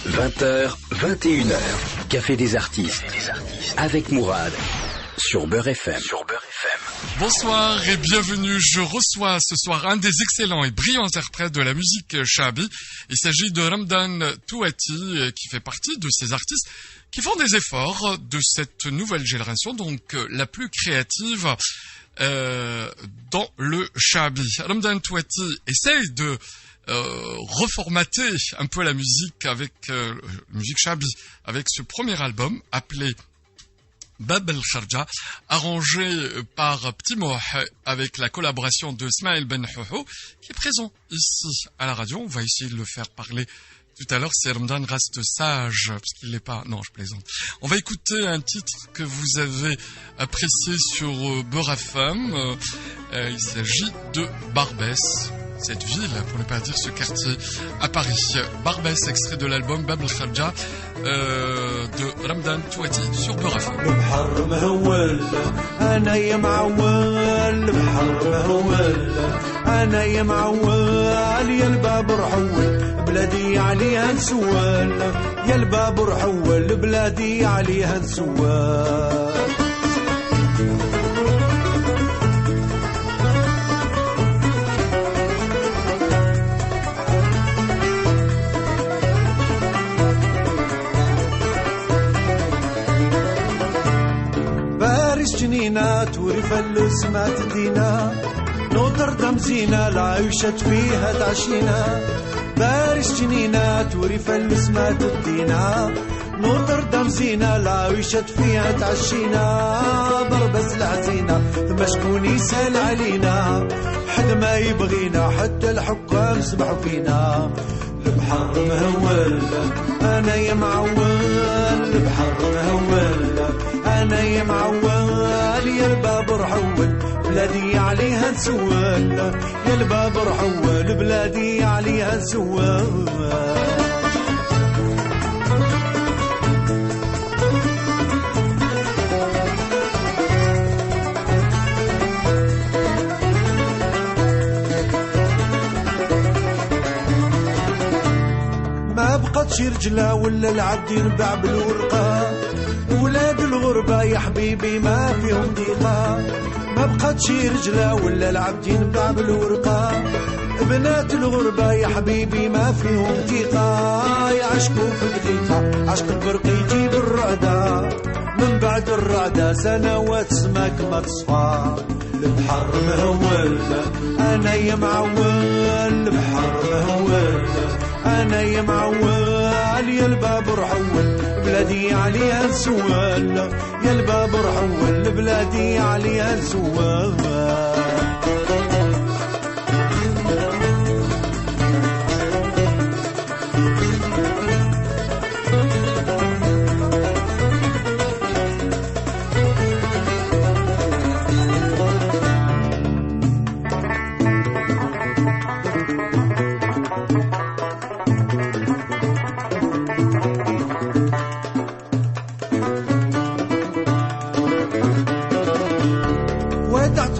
20h, 21h, Café des artistes, avec Mourad, sur Beurre FM. Bonsoir et bienvenue. Je reçois ce soir un des excellents et brillants interprètes de la musique shabi. Il s'agit de Ramdan Touati, qui fait partie de ces artistes qui font des efforts de cette nouvelle génération, donc la plus créative dans le shabi. Ramdan Touati essaye de reformater un peu la musique avec musique shabi avec ce premier album appelé Bab el-Kharja, arrangé par Petit Moh avec la collaboration de Smaïl Ben Houhou, qui est présent ici à la radio. On va essayer de le faire parler tout à l'heure si Ramdan reste sage, parce qu'il n'est pas... Non, je plaisante. On va écouter un titre que vous avez apprécié sur Beurre FM. Il s'agit de Barbès, cette ville, pour ne pas dire ce quartier, à Paris. Barbès, extrait de l'album Bab el-Kharja de Ramdan Touati sur Beurre FM. البحر مهول انا يا معول البحر مهول انا يا معول يا البابر حول بلادي عليها نسوال يا البابر حول بلادي عليها نسوال جنينات ورفلس ما تدينا نوتردام زينة العيشة فيها تعشينا بارش جنينات ورفلس ما تدينا نوتردام زينة العيشة فيها تعشينا بربس العزينة ما شكون يسال علينا حد ما يبغينا حتى الحكام سمحوا فينا البحر مهول انا يا معول البحر مهول انا يا معول يا البابر حول بلادي عليها نسوال يا البابر حول بلادي عليها نسوال ما بقت شي رجله ولا العبد ينباع بالورقه ولاد الغربة يا حبيبي ما فيهم ضيقة ما بقات شي رجلة ولا العبد ينباع بالورقة بنات الغربة يا حبيبي ما فيهم ضيقة يعشقوا في دقيقة عشق البرق يجيب الرعدة من بعد الرعدة سنوات سماك ما تصفى البحر مهول أنا يا معول البحر مهول أنا يا معول يا البابر حول بلادي عليها نسوال يا البابر حول بلادي عليها نسوال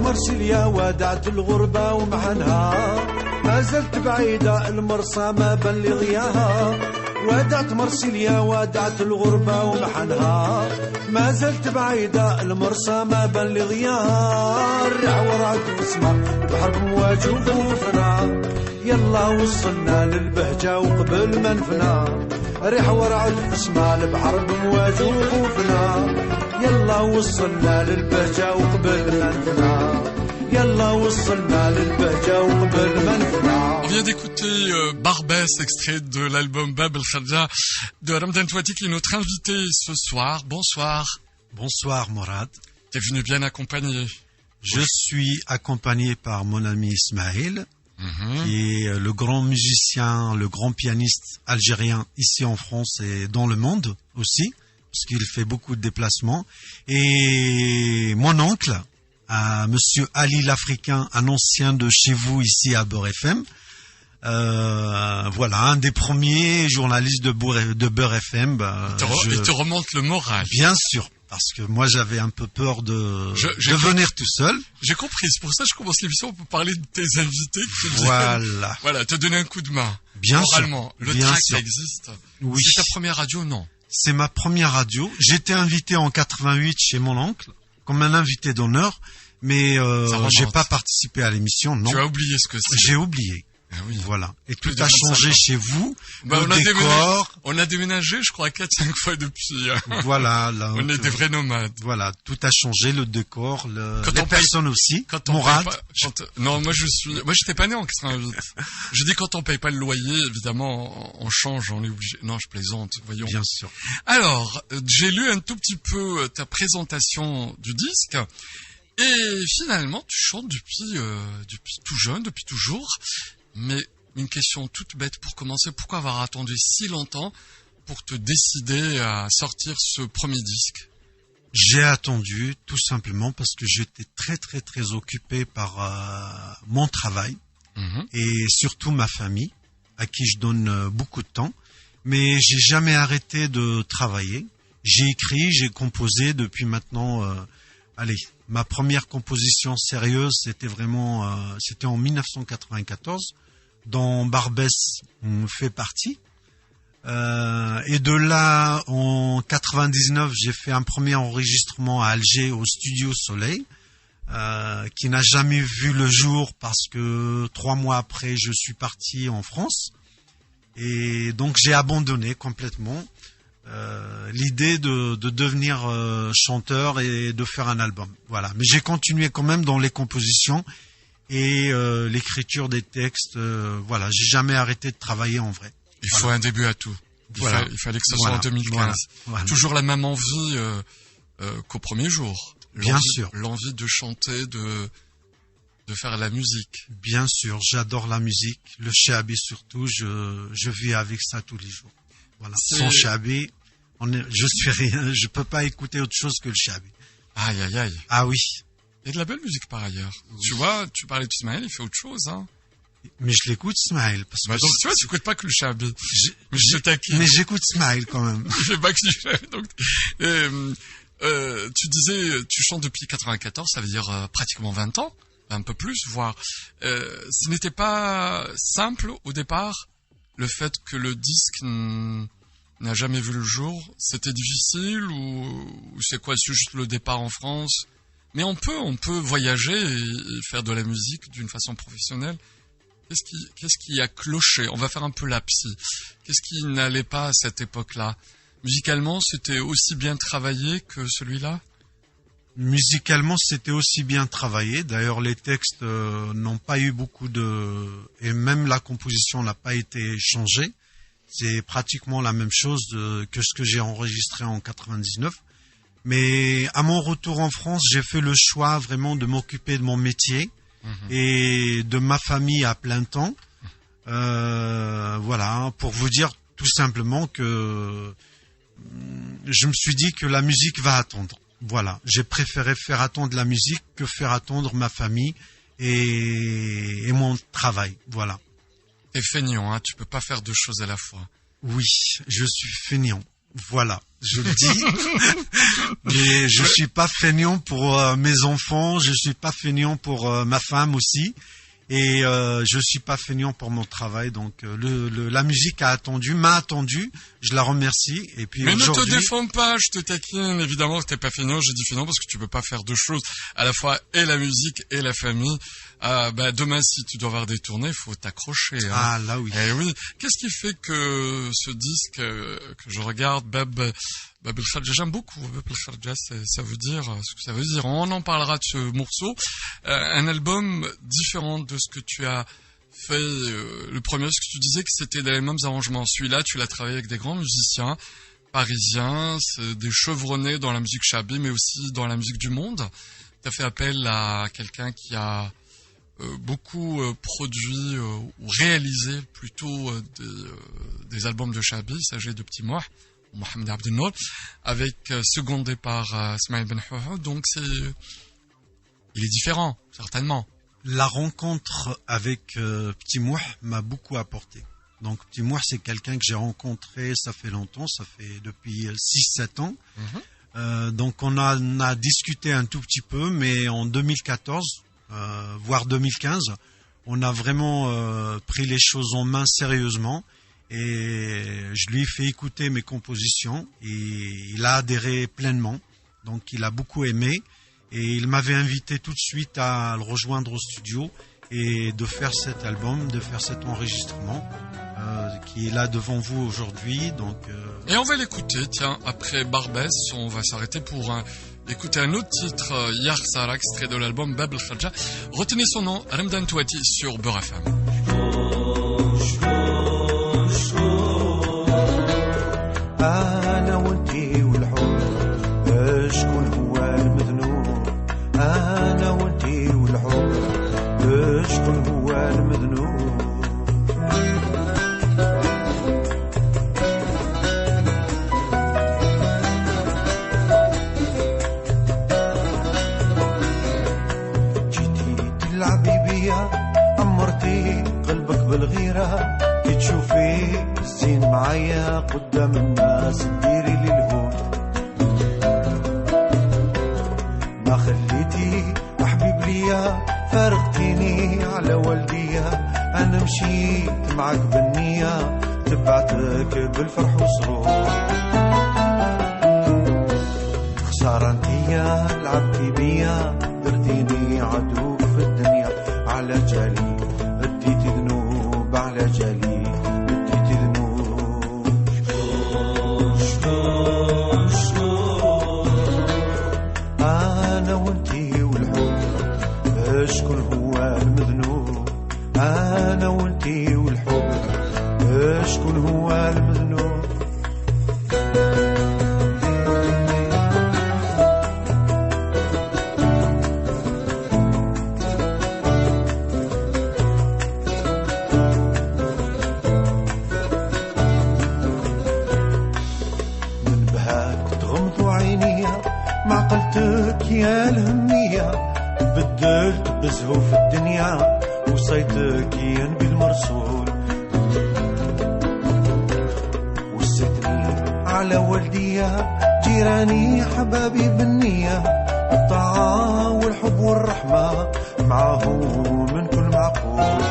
مرسيليا ودعت الغربة ومحنها ما زلت بعيدة المرسى ما بلغياها ودعت مرسيليا ودعت الغربة ومحنها ما زلت بعيدة المرسى ما بلغياها الرع ورعت واسمع البحر بمواج وخوفنا يلا وصلنا للبهجة وقبل ما نفنا ريح ورعت واسمع البحر بمواج وخوفنا يلا وصلنا للبهجة وقبل ما نفنا يلا وصلنا للبهجة وقبل ما نفنا. On vient d'écouter Barbès, extrait de l'album Bab el-Kharja de Ramdan Touati, qui est notre invité ce soir. Bonsoir. Bonsoir Mourad. T'es venu bien accompagné. Je suis accompagné par mon ami Ismaël, qui est le grand musicien, le grand pianiste algérien ici en France et dans le monde aussi, parce qu'il fait beaucoup de déplacements. Et mon oncle, Monsieur Ali l'Africain, un ancien de chez vous ici à Beurre FM, Voilà, un des premiers journalistes de Beurre FM. Il te remonte le moral. Bien sûr, parce que moi j'avais un peu peur de venir tout seul. J'ai compris, c'est pour ça que je commence l'émission pour parler de tes invités. Voilà, te donner un coup de main. Bien moralement. sûr. Le track, ça existe. Oui. C'est ta première radio, non? C'est ma première radio. J'étais invité en 88 chez mon oncle, comme un invité d'honneur, mais j'ai pas participé à l'émission, non. Tu as oublié ce que c'est. J'ai oublié. Ah oui. Voilà. Et tout a changé chez vous. Le décor. On a déménagé, je crois, 4-5 fois depuis. Voilà. Là, on est des vrais nomades. Voilà. Tout a changé, le décor, les personnes aussi. Mourad. Non, moi j'étais pas né en 88. Je dis quand on paye pas le loyer, évidemment, on change, on est obligé. Non, je plaisante, voyons. Bien sûr. Alors, j'ai lu un tout petit peu ta présentation du disque. Et finalement, tu chantes depuis tout jeune, depuis toujours. Mais une question toute bête pour commencer, pourquoi avoir attendu si longtemps pour te décider à sortir ce premier disque? J'ai attendu tout simplement parce que j'étais très très très occupé par mon travail et surtout ma famille, à qui je donne beaucoup de temps. Mais j'ai jamais arrêté de travailler. J'ai écrit, j'ai composé depuis maintenant... ma première composition sérieuse, c'était en 1994. Dont Barbès fait partie. Et de là, en 99, j'ai fait un premier enregistrement à Alger au Studio Soleil, qui n'a jamais vu le jour parce que 3 mois après, je suis parti en France. Et donc, j'ai abandonné complètement l'idée de devenir chanteur et de faire un album. Voilà. Mais j'ai continué quand même dans les compositions et l'écriture des textes. Voilà, j'ai jamais arrêté de travailler en vrai. Il faut un début à tout. Il fallait que ce soit en 2015. Voilà. Toujours la même envie qu'au premier jour. Bien sûr. L'envie de chanter, de faire la musique. Bien sûr, j'adore la musique. Le shabi surtout, je vis avec ça tous les jours. Voilà. Sans shabi, je suis rien. Je peux pas écouter autre chose que le shabi. Aïe, aïe, aïe. Ah oui. Il y a de la belle musique par ailleurs. Oui. Tu vois, tu parlais d'Ismaël, il fait autre chose, hein. Mais je l'écoute, Ismaël. Parce que donc tu vois, tu écoutes pas que le shabi. Mais je te taquine. Mais j'écoute Ismaël quand même. Je fais pas que du shabi. Donc, tu disais, tu chantes depuis 94, ça veut dire pratiquement 20 ans, un peu plus, voire. Ce n'était pas simple au départ, le fait que le disque n'a jamais vu le jour. C'était difficile ou c'est quoi, c'est juste le départ en France? Mais on peut voyager et faire de la musique d'une façon professionnelle. Qu'est-ce qui a cloché? On va faire un peu la psy. Qu'est-ce qui n'allait pas à cette époque-là? Musicalement, c'était aussi bien travaillé que celui-là? Musicalement, c'était aussi bien travaillé. D'ailleurs, les textes n'ont pas eu beaucoup et même la composition n'a pas été changée. C'est pratiquement la même chose que ce que j'ai enregistré en 99. Mais à mon retour en France, j'ai fait le choix vraiment de m'occuper de mon métier et de ma famille à plein temps. Voilà, pour vous dire tout simplement que je me suis dit que la musique va attendre. Voilà, j'ai préféré faire attendre la musique que faire attendre ma famille et mon travail. Voilà. T'es feignant, hein, tu peux pas faire deux choses à la fois. Oui, je suis feignant. Voilà, je le dis. Mais je suis pas feignant pour mes enfants, je suis pas feignant pour ma femme aussi. Et je suis pas feignant pour mon travail, donc la musique m'a attendu, je la remercie. Et puis mais ne te défends pas, je te taquine, évidemment que t'es pas feignant, j'ai dit feignant parce que tu peux pas faire deux choses, à la fois et la musique et la famille. Demain, si tu dois avoir des tournées, faut t'accrocher. Hein. Ah là oui. Eh oui. Qu'est-ce qui fait que ce disque que je regarde, Bab el Kharja, j'aime beaucoup. Bab el Kharja, ça veut dire ce que ça veut dire. On en parlera de ce morceau. Un album différent de ce que tu as fait. Le premier, ce que tu disais que c'était les mêmes arrangements. Celui-là, tu l'as travaillé avec des grands musiciens parisiens, des chevronnés dans la musique shabi, mais aussi dans la musique du monde. Tu as fait appel à quelqu'un qui a beaucoup produit ou réalisé plutôt des albums de shabi. Il s'agit de Petit Mouah, Mohamed Abdelnour, avec secondé par Ismaël Ben Houhoud. Donc il est différent, certainement. La rencontre avec Petit Mouh m'a beaucoup apporté. Donc Petit Mouh, c'est quelqu'un que j'ai rencontré, ça fait longtemps, ça fait depuis 6-7 ans. Donc on a discuté un tout petit peu, mais en 2014, voire 2015, on a vraiment pris les choses en main sérieusement. Et je lui ai fait écouter mes compositions et il a adhéré pleinement. Donc il a beaucoup aimé et il m'avait invité tout de suite à le rejoindre au studio et de faire cet album, de faire cet enregistrement qui est là devant vous aujourd'hui. Donc, Et on va l'écouter, tiens, après Barbès, on va s'arrêter pour écouter un autre titre, Yar Sara, extrait de l'album Bab El Khadja. Retenez son nom, Ramdan Touati sur Beurre FM. أنا وانتي والحب شكون هو المذنوب أنا وانتي والحب شكون هو المذنوب جيتي تلعبي بيا عمرتي قلبك بالغيرة كي تشوفي الزين معايا قدام الناس ديري لي الهون ما خليتي حبيب ليا فارقتيني على والديا انا مشيت معاك بالنية تبعتك بالفرح والسرور خسارة انتيا لعبتي بيا درتيني عدوك في الدنيا على جالي اديتي ذنوب على جالي شكون هو المذنوب أنا وانتي والحب شكون هو المذنوب من بهاك تغمض عينيا معقلتك يا الهمية بدلت بزهو في الدنيا وصيتك ينبي المرسول وسيتني على والديا جيراني حبابي بالنية الطاعة والحب والرحمة معه من كل معقول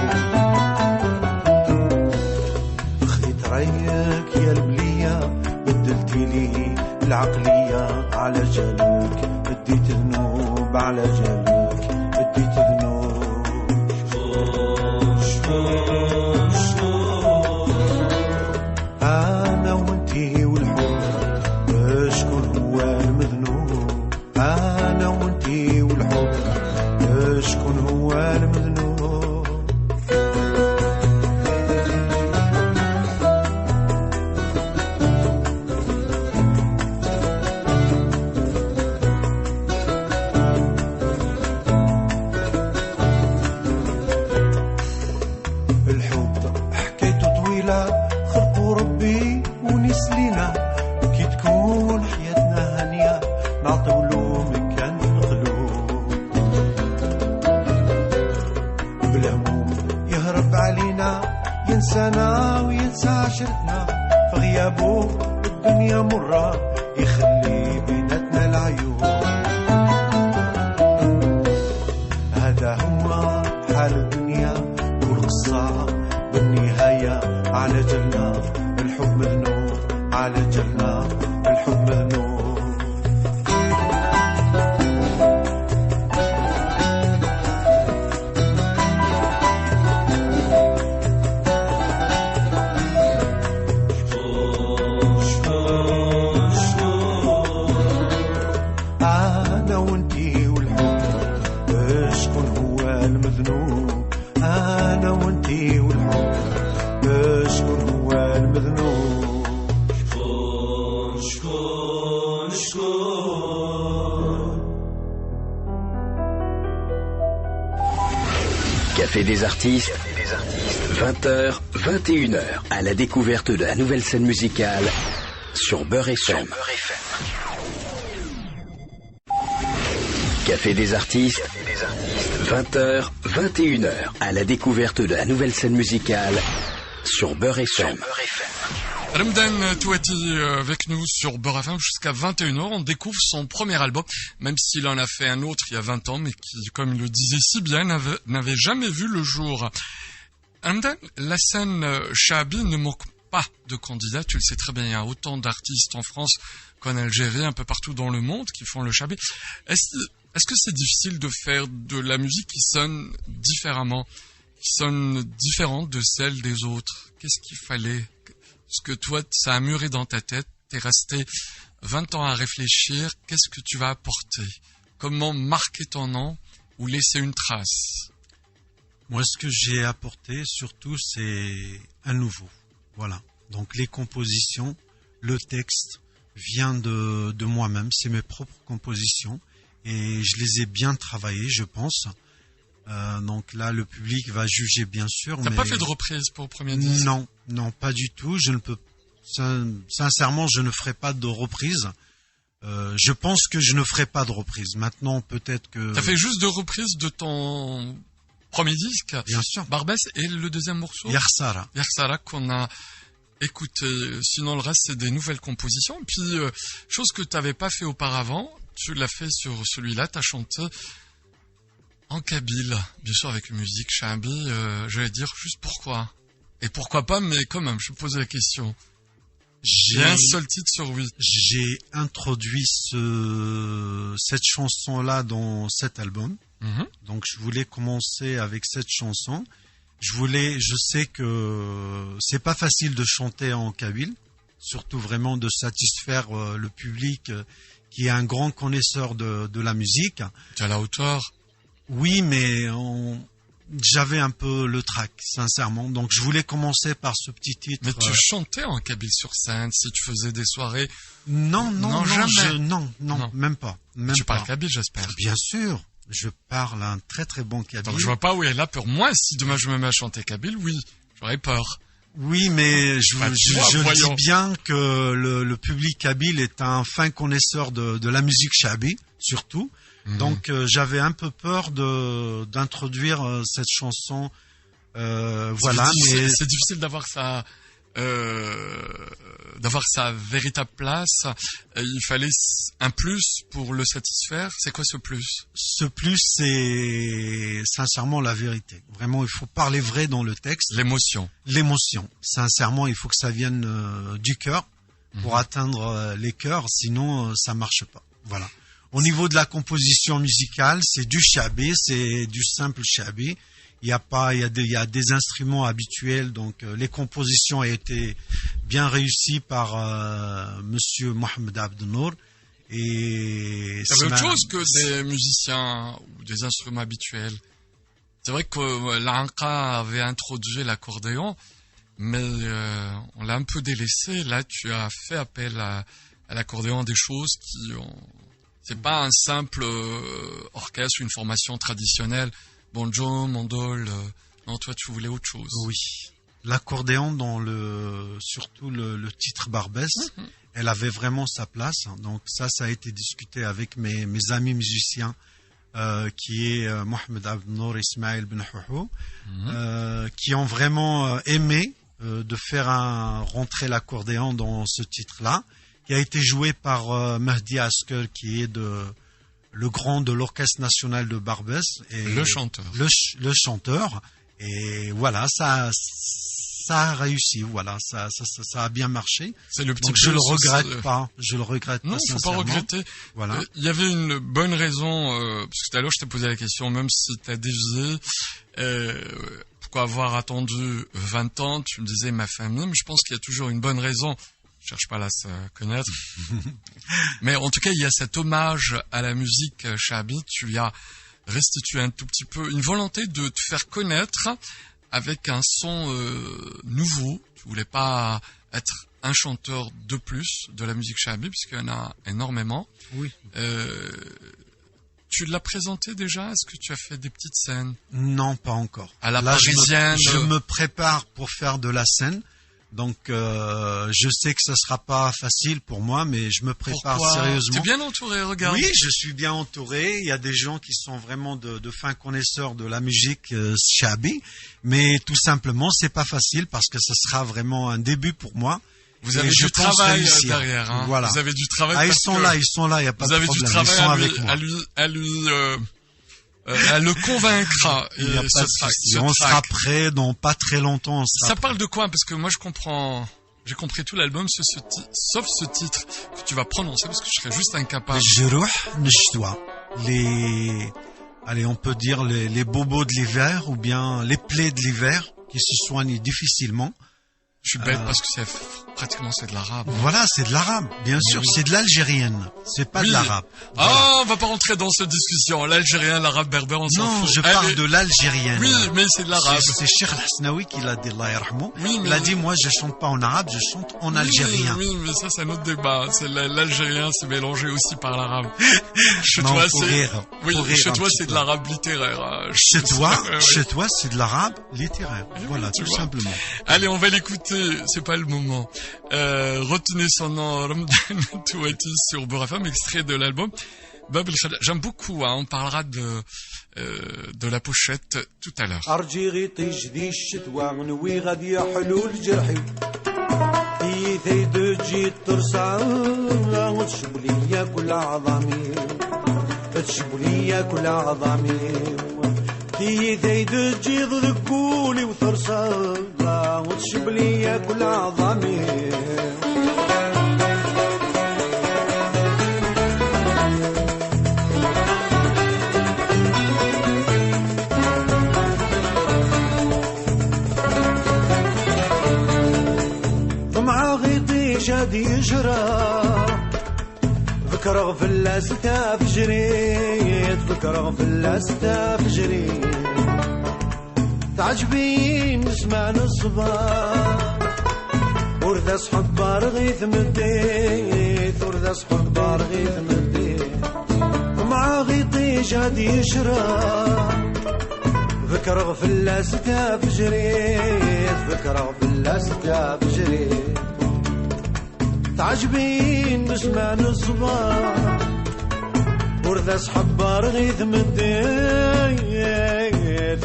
خذيت ريك يا البلية بدلتي لي العقلية على جالك اديت ذنوب على جالك أنا وانتي والحب شكون هو المذنوب أنا وانتي والحب شكون هو المذنوب ينسانا وينسى عشرتنا فغيابه الدنيا مرة يخلي بيناتنا العيوب هذا هو حال الدنيا والقصة بالنهاية على جلنا الحب مذنوب على جلنا الحب مذنوب Café des artistes, 20h, 21h, à la découverte de la nouvelle scène musicale sur Beurre FM. Café des artistes, 20h, 21h, à la découverte de la nouvelle scène musicale sur Beurre FM. Ramdan Touati avec nous sur Beurre FM jusqu'à 21h. On découvre son premier album, même s'il en a fait un autre il y a 20 ans, mais qui, comme il le disait si bien, n'avait jamais vu le jour. Ramdan, la scène Shahabi ne manque pas de candidats, tu le sais très bien, il y a autant d'artistes en France qu'en Algérie, un peu partout dans le monde qui font le Shahabi. Est-ce que c'est difficile de faire de la musique qui sonne différemment, qui sonne différente de celle des autres? Qu'est-ce qu'il fallait? Parce que toi, ça a mûri dans ta tête, t'es resté 20 ans à réfléchir, qu'est-ce que tu vas apporter? Comment marquer ton nom ou laisser une trace? Moi, ce que j'ai apporté, surtout, c'est un nouveau. Voilà. Donc, les compositions, le texte vient de moi-même, c'est mes propres compositions et je les ai bien travaillées, je pense. Donc là, le public va juger, bien sûr. T'as pas fait de reprise pour le premier disque? Non, pas du tout. Je ne peux, sincèrement, je ne ferai pas de reprise. Je pense que je ne ferai pas de reprise. Maintenant, peut-être que... T'as fait juste 2 reprises de ton premier disque? Bien sûr. Barbès et le deuxième morceau? Yarsara. Yarsara qu'on a écouté. Sinon, le reste, c'est des nouvelles compositions. Et puis, chose que t'avais pas fait auparavant, tu l'as fait sur celui-là, t'as chanté en kabyle, bien sûr avec une musique shahabi, j'allais dire juste pourquoi. Et pourquoi pas, mais quand même, je me pose la question. J'ai un seul titre sur 8. J'ai introduit cette chanson-là dans cet album. Donc je voulais commencer avec cette chanson. Je sais que c'est pas facile de chanter en kabyle, surtout vraiment de satisfaire le public qui est un grand connaisseur de la musique. Tu es à la hauteur? Oui, mais j'avais un peu le trac, sincèrement. Donc, je voulais commencer par ce petit titre. Mais tu chantais en kabyle sur scène, si tu faisais des soirées? Non, jamais. Non, même pas. Tu parles kabyle, j'espère. Bien sûr, je parle un très très bon kabyle. Donc, je vois pas où est la peur. Moi, si demain je me mets à chanter kabyle, oui, j'aurais peur. Oui, mais je dis bien que le public kabyle est un fin connaisseur de la musique shahabi, surtout. Donc j'avais un peu peur d'introduire cette chanson. Voilà, mais c'est difficile d'avoir sa véritable place. Il fallait un plus pour le satisfaire. C'est quoi ce plus? Ce plus, c'est sincèrement la vérité. Vraiment, il faut parler vrai dans le texte. L'émotion. Sincèrement, il faut que ça vienne du cœur pour atteindre les cœurs. Sinon, ça marche pas. Voilà. Au niveau de la composition musicale, c'est du shahabi, c'est du simple shahabi. Il y a des instruments habituels, donc les compositions ont été bien réussies par Monsieur Mohamed Abdenour. Et il y avait autre chose que des musiciens ou des instruments habituels. C'est vrai que l'Anqa avait introduit l'accordéon, mais on l'a un peu délaissé. Là, tu as fait appel à l'accordéon, des choses qui ont... C'est pas un simple orchestre, une formation traditionnelle. Banjo, mandol. Non, toi, tu voulais autre chose. Oui. L'accordéon surtout le titre Barbès, elle avait vraiment sa place. Donc ça a été discuté avec mes amis musiciens, qui est Mohamed Abdenour et Ismaël Ben Houhou, qui ont vraiment aimé de faire rentrer l'accordéon dans ce titre-là, qui a été joué par Mehdi Asker, qui est le grand de l'Orchestre National de Barbès. Et le chanteur. Le chanteur. Et voilà, ça a réussi. Voilà, ça a bien marché. C'est le petit. Donc je le regrette pas. Je le regrette pas. Non, faut pas regretter. Voilà. Il y avait une bonne raison, parce que tout à l'heure je t'ai posé la question, même si t'as dévié, pourquoi avoir attendu 20 ans? Tu me disais ma famille, mais je pense qu'il y a toujours une bonne raison. Je cherche pas là à se connaître. Mais en tout cas, il y a cet hommage à la musique shahabi. Tu y as restitué un tout petit peu une volonté de te faire connaître avec un son nouveau. Tu voulais pas être un chanteur de plus de la musique shahabi, puisqu'il y en a énormément. Oui. Tu l'as présenté déjà? Est-ce que tu as fait des petites scènes? Non, pas encore. À la parisienne. Je me prépare pour faire de la scène. Donc, je sais que ça sera pas facile pour moi, mais je me prépare sérieusement. T'es bien entouré, regarde. Oui, je suis bien entouré. Il y a des gens qui sont vraiment de fins connaisseurs de la musique shabi, mais tout simplement, c'est pas facile parce que ce sera vraiment un début pour moi. Vous avez du travail derrière, hein. Voilà. Vous avez du travail. Ah, ils sont là, il y a pas de problème. Vous avez du travail à le convaincre. Il n'y a pas de souci. On sera prêt dans pas très longtemps. Ça parle de quoi? Parce que moi, j'ai compris tout l'album, sauf ce titre que tu vas prononcer parce que je serais juste incapable. Allez, on peut dire les bobos de l'hiver ou bien les plaies de l'hiver qui se soignent difficilement. Je suis bête parce que pratiquement c'est de l'arabe. Voilà, c'est de l'arabe, bien sûr. Oui. C'est de l'algérienne, c'est pas de l'arabe. Voilà. Ah, on va pas rentrer dans cette discussion. L'algérien, l'arabe, berbère, on s'en fout. Non, je parle de l'algérienne. Oui, mais c'est de l'arabe. C'est Cheikh Al-Hasnaoui qui l'a dit, Allah yarhamou. Oui, il a dit, moi, je chante pas en arabe, je chante en algérien. Oui, mais ça, c'est un autre débat. L'algérien, c'est mélangé aussi par l'arabe. Chez non, toi, chez toi, c'est de l'arabe littéraire. Chez toi, c'est de l'arabe littéraire. Voilà, tout simplement. Allez, on va l'écouter. C'est pas le moment. Retenez son nom, Ramadan Touati sur Beurre FM, extrait de l'album Bab el Khadja. J'aime beaucoup, hein, on parlera de la pochette tout à l'heure. كي ثيد تجيض ذكولي وثرصا وتشب ليا كل عظامي طمع غيطي شادي يجرى فكر غفل ستاف جريت فكر غفل ستاف جريت تعجبين نسمع نصبا ورث صحب بارغيث مديت ورث صحب بارغيث مديت مع غيطي جادي يشرى فكر غفل ستاف جريت فكر غفل ستاف جريت تعجبين نسمع نصبا ورث صحب بارغيث مديت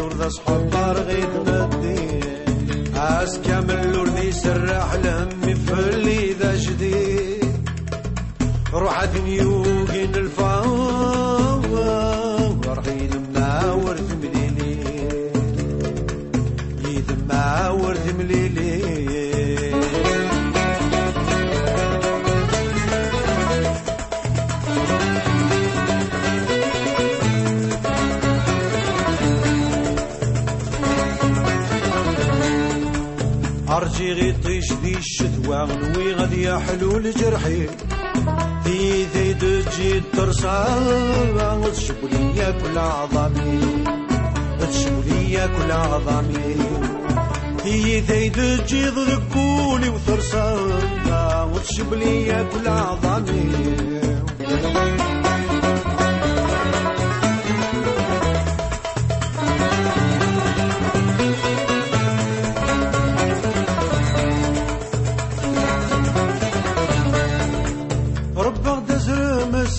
ورث صحب بارغيث مديت عاس كامل وردي يسرح لهمي في اللي ذا جديد روح دنيوقين الفاور يدمع ورث مليلي يدمع ورث مليلي أرجي غيطيش ذي الشتوى نوي غادي يحلو لجرحي ذي تجي ترصا تشبو ليا كل عظامي تشبو ليا كل عظامي ذي تجي ذكولي وثرصا وتشبو ليا كل عظامي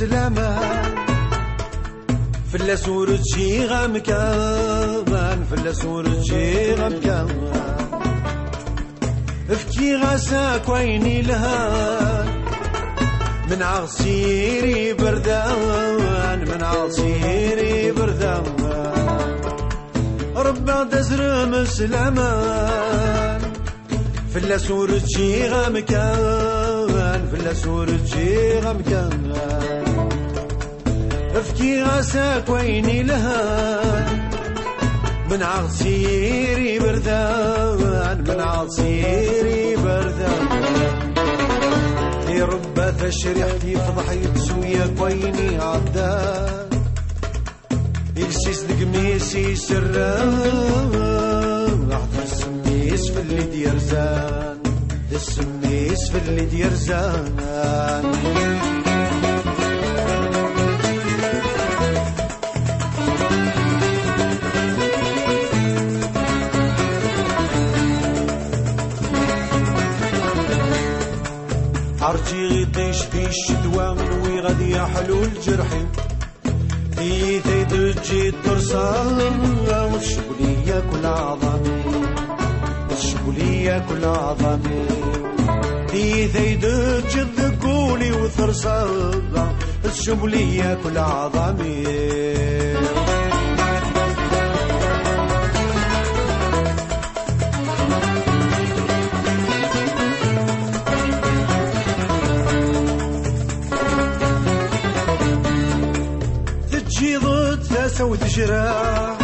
سلامة فلا سورتشي غمكان فلا سورتشي غمكان افكي غاساك ويني لها من عصيري بردان من عصيري بردان ربع دزر مسلمان فلا سورتشي غمكان فلا سورتشي غمكان افكي غاساك ويني لها من عصيري بردان من عصيري بردان في ربة تشريحتي فضحي تسويا كويني عدان يلسيس دقميسي سران راح تسميس في اللي ديرزان تسميس في اللي ديرزان عرجي غيطيش في الشدوى منوي غادي يحلو الجرحي تيتي تجي ترسل وتشبلية كل عظامي وتشبلية كل عظامي تيتي تجي تقولي وترسل وتشبلية كل عظامي وتجرى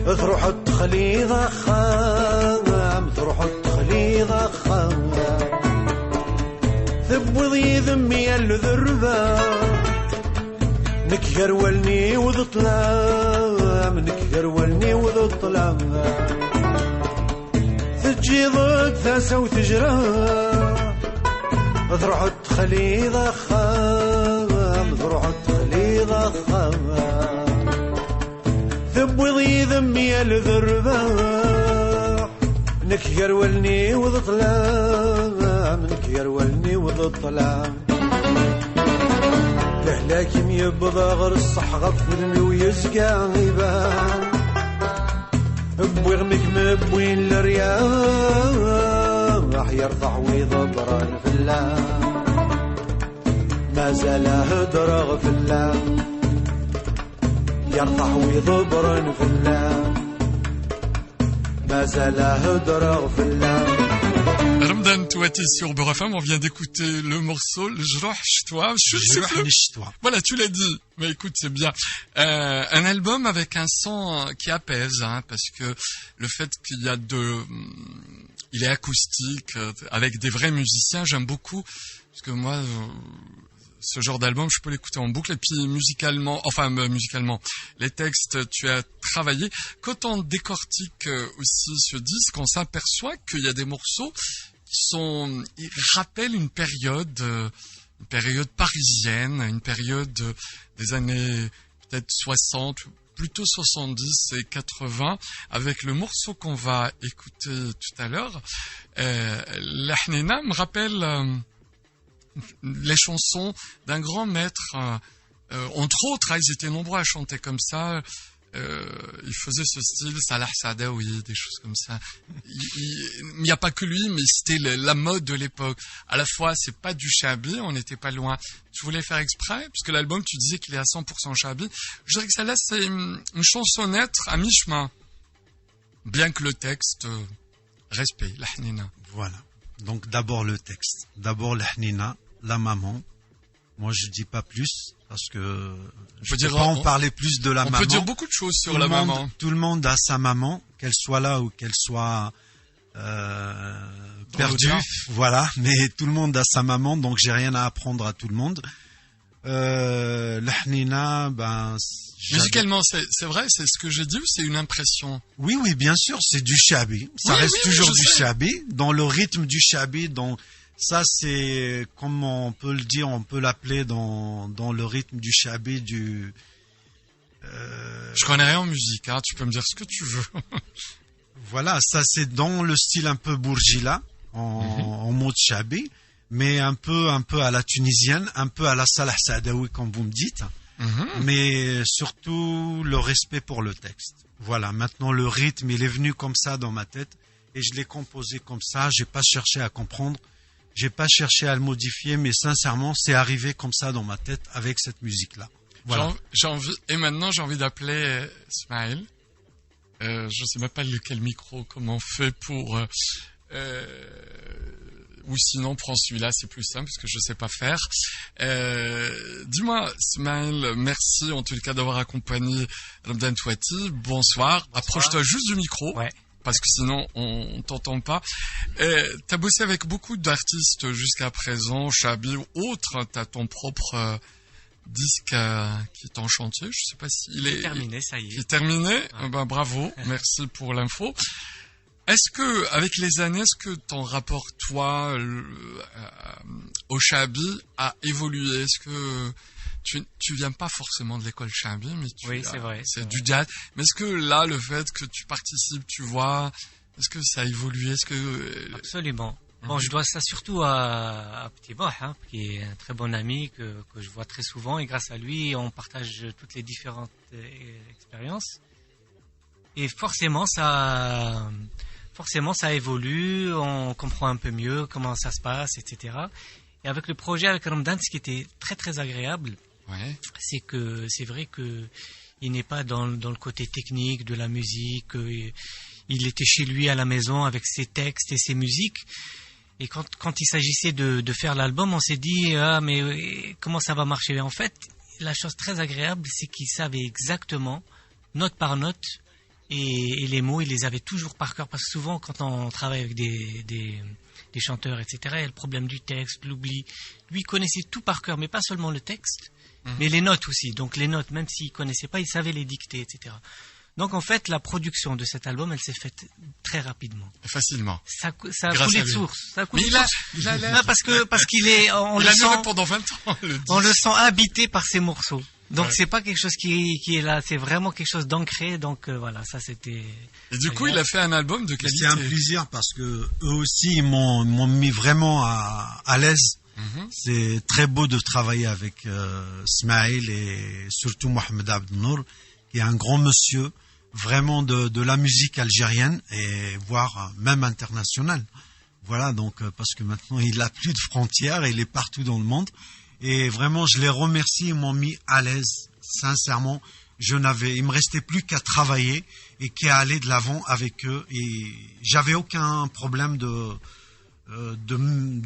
تروح التخليض خام تروح التخليض خام ثبوض يذمي الذربة نكهر ولني وذطلام نكهر ولني وذطلام تجي ضد ثاسة وتجرى تروح التخليض خام تروح التخليض خام ثبوضي ذمي الذرباح نكير ولني وضطلام نكير ولني وضطلام لهلاكم يبضى غير الصح غفلني ويزقى غيبان بوي غمك مبوين للرياح يرضع ويضبر الفلام ما زال هدر غفلام يرضع ويضبر في اللام ما زال هدر في اللام. Ramdan Touati sur Beurre FM, on vient d'écouter le morceau Le Jroh Ch'toua. Voilà, tu l'as dit, mais écoute, c'est bien. Un album avec un son qui apaise, hein, parce que le fait qu'il y a il est acoustique, avec des vrais musiciens, j'aime beaucoup, parce que moi, ce genre d'album, je peux l'écouter en boucle. Et puis musicalement, les textes, tu as travaillé. Quand on décortique aussi ce disque, on s'aperçoit qu'il y a des morceaux ils rappellent une période parisienne, une période des années peut-être 60, plutôt 70 et 80, avec le morceau qu'on va écouter tout à l'heure. L'Ahnina me rappelle les chansons d'un grand maître, entre autres, ils étaient nombreux à chanter comme ça. Il faisait ce style, Salah Saadawi, des choses comme ça. Il n'y a pas que lui, mais c'était la mode de l'époque. À la fois, c'est pas du shabi, on n'était pas loin. Tu voulais faire exprès, puisque l'album, tu disais qu'il est à 100% shabi. Je dirais que celle-là, c'est une chansonnette à mi-chemin. Bien que le texte, respect, l'Ahnina. Voilà. Donc d'abord le texte, d'abord l'Ahnina, la maman. Moi je dis pas plus parce que je peux pas en parler plus de la maman. On peut dire beaucoup de choses sur la maman. Tout le monde a sa maman, qu'elle soit là ou qu'elle soit perdue. Voilà, mais tout le monde a sa maman, donc j'ai rien à apprendre à tout le monde. L'Ahnina, musicalement, c'est vrai, c'est ce que j'ai dit ou c'est une impression? Oui, bien sûr, c'est du shabi. Ça reste toujours du shabi, dans le rythme du shabi. Ça, c'est, comme on peut le dire, on peut l'appeler dans le rythme du shabi, Je connais rien en musique, hein, tu peux me dire ce que tu veux. Voilà, ça c'est dans le style un peu bourjila, en mode shabi, mais un peu à la tunisienne, un peu à la Salah Saadawi, comme vous me dites. Mais surtout le respect pour le texte. Voilà, maintenant le rythme, il est venu comme ça dans ma tête et je l'ai composé comme ça. J'ai pas cherché à comprendre, j'ai pas cherché à le modifier, mais sincèrement, c'est arrivé comme ça dans ma tête avec cette musique-là. Voilà. Maintenant, j'ai envie d'appeler Ismaël. Je sais même pas lequel micro, comment on fait pour. Ou sinon, prends celui-là, c'est plus simple parce que je sais pas faire. Dis-moi, Ismaël, merci en tout cas d'avoir accompagné Ramdan Touati. Bonsoir. Approche-toi juste du micro. Ouais. Parce que sinon, on t'entend pas. T'as bossé avec beaucoup d'artistes jusqu'à présent, Shabi ou autres. T'as ton propre disque qui est en chantier. Je sais pas s'il est terminé, ça y est. Il est terminé. Ouais. Bravo. Merci pour l'info. Est-ce que, avec les années, est-ce que ton rapport, toi, au Shabi a évolué? Est-ce que tu viens pas forcément de l'école Shabi, mais c'est vrai. C'est du jazz. Mais est-ce que là, le fait que tu participes, tu vois, est-ce que ça a évolué? Est-ce que Absolument. Bon, je dois ça surtout à Petit Boh, qui est un très bon ami que je vois très souvent, et grâce à lui, on partage toutes les différentes expériences. Et forcément, ça évolue, on comprend un peu mieux comment ça se passe, etc. Et avec le projet avec Ramadan, ce qui était très très agréable, c'est que c'est vrai que il n'est pas dans le côté technique de la musique. Il était chez lui à la maison avec ses textes et ses musiques. Et quand il s'agissait de faire l'album, on s'est dit mais comment ça va marcher? En fait, la chose très agréable, c'est qu'il savait exactement, note par note, et les mots, il les avait toujours par cœur. Parce que souvent, quand on travaille avec des chanteurs, etc., il y a le problème du texte, l'oubli. Lui, il connaissait tout par cœur, mais pas seulement le texte, mais les notes aussi. Donc les notes, même s'il ne connaissait pas, il savait les dicter, etc. Donc en fait, la production de cet album, elle s'est faite très rapidement. Et facilement. Ça a coulé de source. Mais il a l'air... Parce qu'il est... Il a duré pendant 20 ans, on le sent habité par ses morceaux. Donc c'est pas quelque chose qui est là, c'est vraiment quelque chose d'ancré. Donc voilà, ça c'était... Et du coup, il a fait un album de qualité. C'est un plaisir parce que eux aussi, ils m'ont mis vraiment à l'aise. C'est très beau de travailler avec Smaïl et surtout Mohamed Abdelnour, qui est un grand monsieur vraiment de la musique algérienne et voire même internationale. Voilà, donc parce que maintenant il n'a plus de frontières, il est partout dans le monde. Et vraiment, je les remercie, ils m'ont mis à l'aise, sincèrement. Il me restait plus qu'à travailler et qu'à aller de l'avant avec eux. Et j'avais aucun problème de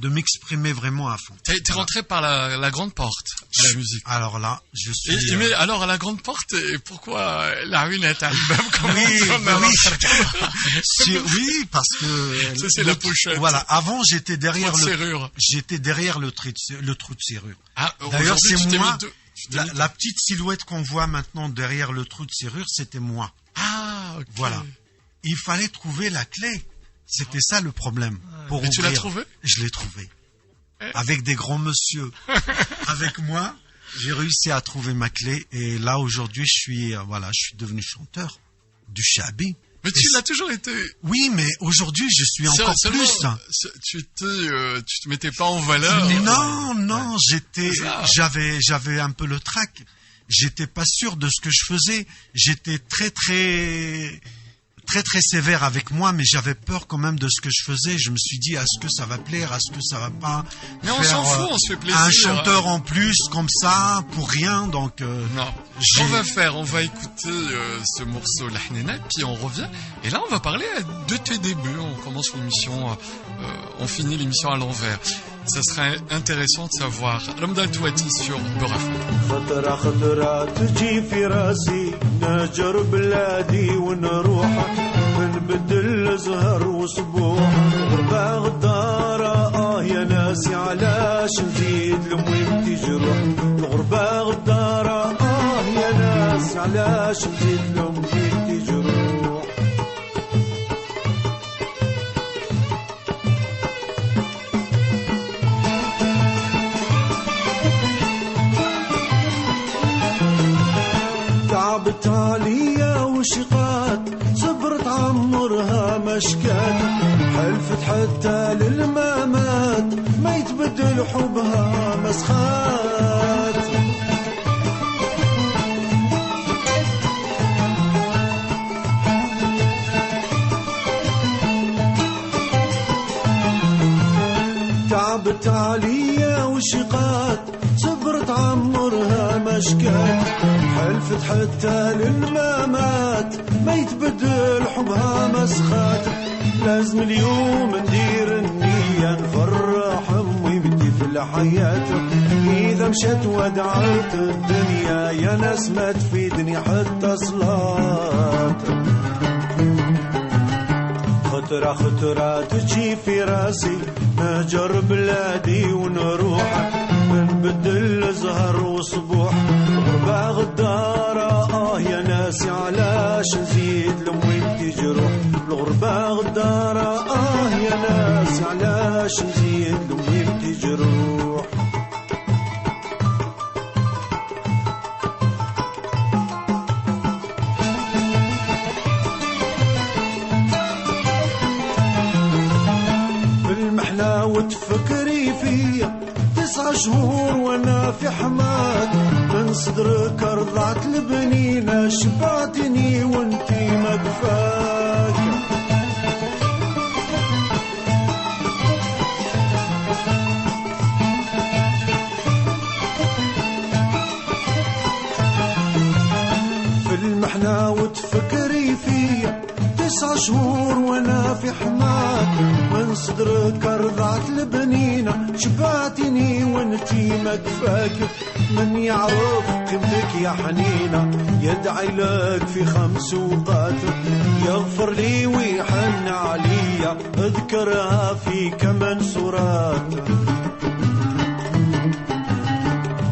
m'exprimer vraiment à fond. T'es rentré par la grande porte de la musique. Alors là, je suis... Mais alors, à la grande porte, pourquoi la ruine est album comme oui, parce que... Ça, c'est la pochette. Voilà, avant, j'étais derrière le trou de serrure. D'ailleurs, c'est moi... La petite silhouette qu'on voit maintenant derrière le trou de serrure, c'était moi. Ah, ok. Voilà. Il fallait trouver la clé. C'était ça le problème. Pour ouvrir. Tu l'as trouvé? Je l'ai trouvé. Avec des grands monsieur. Avec moi, j'ai réussi à trouver ma clé. Et là, aujourd'hui, je suis devenu chanteur du Chabi. Mais tu l'as toujours été. Oui, mais aujourd'hui, je suis encore plus. Tu te mettais pas en valeur. Non, j'avais un peu le trac. J'étais pas sûr de ce que je faisais. J'étais très sévère avec moi, mais j'avais peur quand même de ce que je faisais. Je me suis dit, est-ce que ça va plaire, est-ce que ça va pas? Mais on s'en fout, on se fait plaisir. Un chanteur en plus, comme ça, pour rien, donc... non. On va écouter ce morceau, L'Ahnena, puis on revient. Et là, on va parler de tes débuts. On commence l'émission, on finit l'émission à l'envers. Ça serait intéressant de savoir. Ramadan Touati sur Beurre FM. خطرة خطرة تجي في راسي نهجر بلادي ونروح بنبدل زهر وصبوح غربة غدارة يا ناسي علاش نزيد لمويتي جروح الغربة غدارة يا ناسي علاش نزيد لمويتي جروح تعبت عليا وشقات صبرت عمرها مشكات حلفت حتى للممات ما يتبدل حبها مسخات تعبت عليا وشقات صبرت عمرها مشكات حلفت حتى للممات ما يتبدل حبها مسخات لازم اليوم ندير النية نفرح أمي بدي في الحياة إذا مشت ودعت الدنيا يا ناس ما تفيدني حتى صلاة خطرة خطرة تجي في راسي نهجر بلادي ونروح بنبدل زهر وصبوح غربة غدارة يا ناسي علاش نزيد لمويتي جروح الغربة غدارة يا ناسي علاش نزيد لمويتي جروح بالمحنة تفكري فيا 9 شهور وانا في حماك من صدرك رضعت البنينة شبعتني وانتي ما كفاك في المحنة وتفكري فيا 9 شهور وانا في حماك من صدرك رضعت البنينة شبعتني وانتي ما كفاك من يعرف قيمتك يا حنينة يدعي لك في 5 أوقات يغفر لي ويحن عليا اذكرها في 8 سورات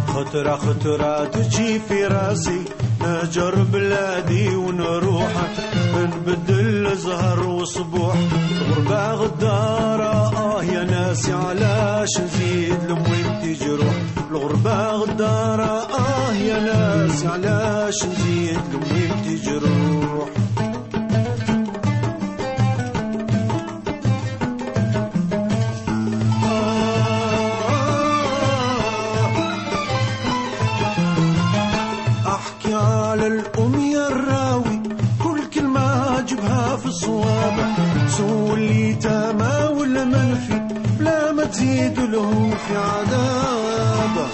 خطرة خطرة تجي في راسي نجر بلادي ونروح نبدل زهر وصبوح الغربة غدارة يا ناسي علاش نزيد لمويتي جروح الغربة غدارة يا ناسي علاش نزيد لمويتي جروح احكي على الام يا الراوي كل كلمة اجيبها في الصواب سوء اللي تما ولا منفي بلا ما تزيد لهم في عذاب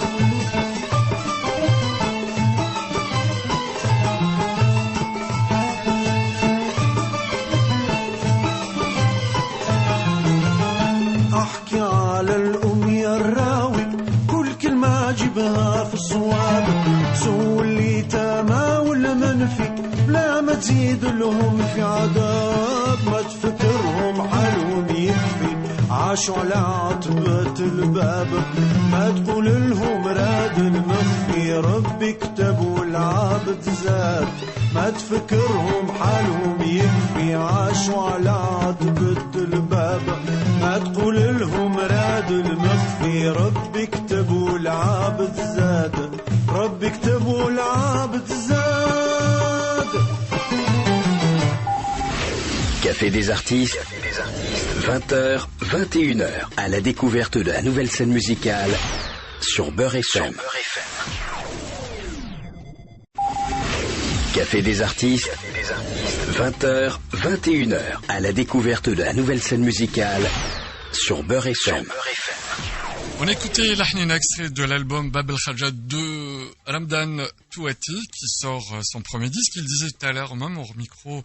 احكي على الام يا الراوي كل كلمة اجيبها في الصواب سوء اللي تما ولا منفي بلا ما تزيد لهم في عذاب ما تفكرهم حالهم يكفي عاشوا على عتبة الباب ما تقول لهم راد المخفي ربي كتب والعابد زاد ما تفكرهم حالهم يكفي عاشوا على عتبة الباب ما تقول لهم راد المخفي ربي كتب والعابد زاد ربي كتب والعابد زاد. Café des artistes, 20h, 21h, à la découverte de la nouvelle scène musicale sur Beurre FM. Café des artistes, 20h, 21h, à la découverte de la nouvelle scène musicale sur Beurre FM. On écoutait l'Ahnina, extrait de l'album Bab el Khaja de Ramdan Touati, qui sort son premier disque. Il disait tout à l'heure, même hors micro,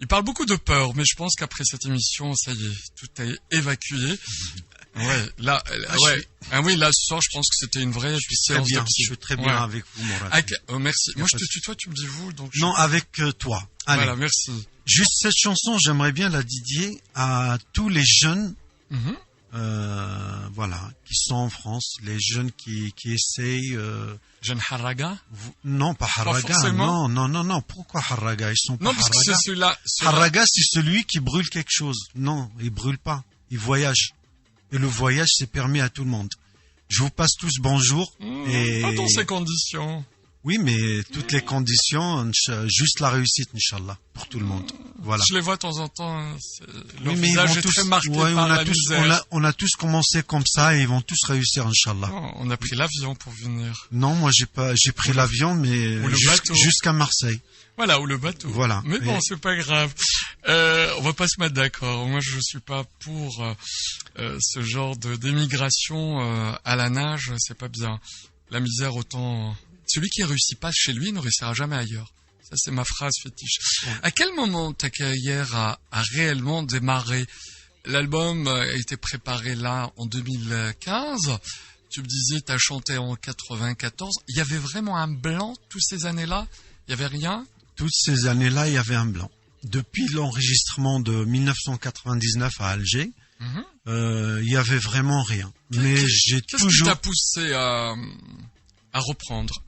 il parle beaucoup de peur, mais je pense qu'après cette émission, ça y est, tout est évacué. Ouais, là, oui, là, ce soir, je pense que c'était une vraie séance de psy. Je suis très bien avec vous, Mourad. Merci. Moi, je te tutoie, tu me dis vous, donc. Non, avec toi. Allez. Voilà, merci. Juste cette chanson, j'aimerais bien la dédier à tous les jeunes. Voilà, qui sont en France, les jeunes qui essayent. Jeunes Harraga? Non, pas Harraga. Non. Pourquoi Harraga? Ils sont pas. Non, parce que c'est celui-là. Harraga, c'est celui qui brûle quelque chose. Non, il brûle pas. Il voyage. Et le voyage, c'est permis à tout le monde. Je vous passe tous bonjour. Pas dans ces conditions. Oui, mais toutes les conditions, juste la réussite, Inch'Allah, pour tout le monde. Voilà. Je les vois de temps en temps, leur visage est très marqué par la misère. On a tous commencé comme ça et ils vont tous réussir, Inch'Allah. On a pris l'avion pour venir. Non, moi j'ai pris l'avion, mais jusqu'à Marseille. Voilà, ou le bateau. Voilà. Mais bon, c'est pas grave. On va pas se mettre d'accord. Moi, je suis pas pour ce genre d'émigration à la nage. C'est pas bien. La misère, autant. Celui qui réussit pas chez lui ne réussira jamais ailleurs. Ça, c'est ma phrase fétiche. Ouais. À quel moment ta carrière a réellement démarré? L'album a été préparé là en 2015. Tu me disais, tu as chanté en 94. Il y avait vraiment un blanc toutes ces années-là? Il y avait rien? Toutes ces années-là, il y avait un blanc. Depuis l'enregistrement de 1999 à Alger, il y avait vraiment rien. Mais j'ai toujours. Qu'est-ce qui t'a poussé à reprendre?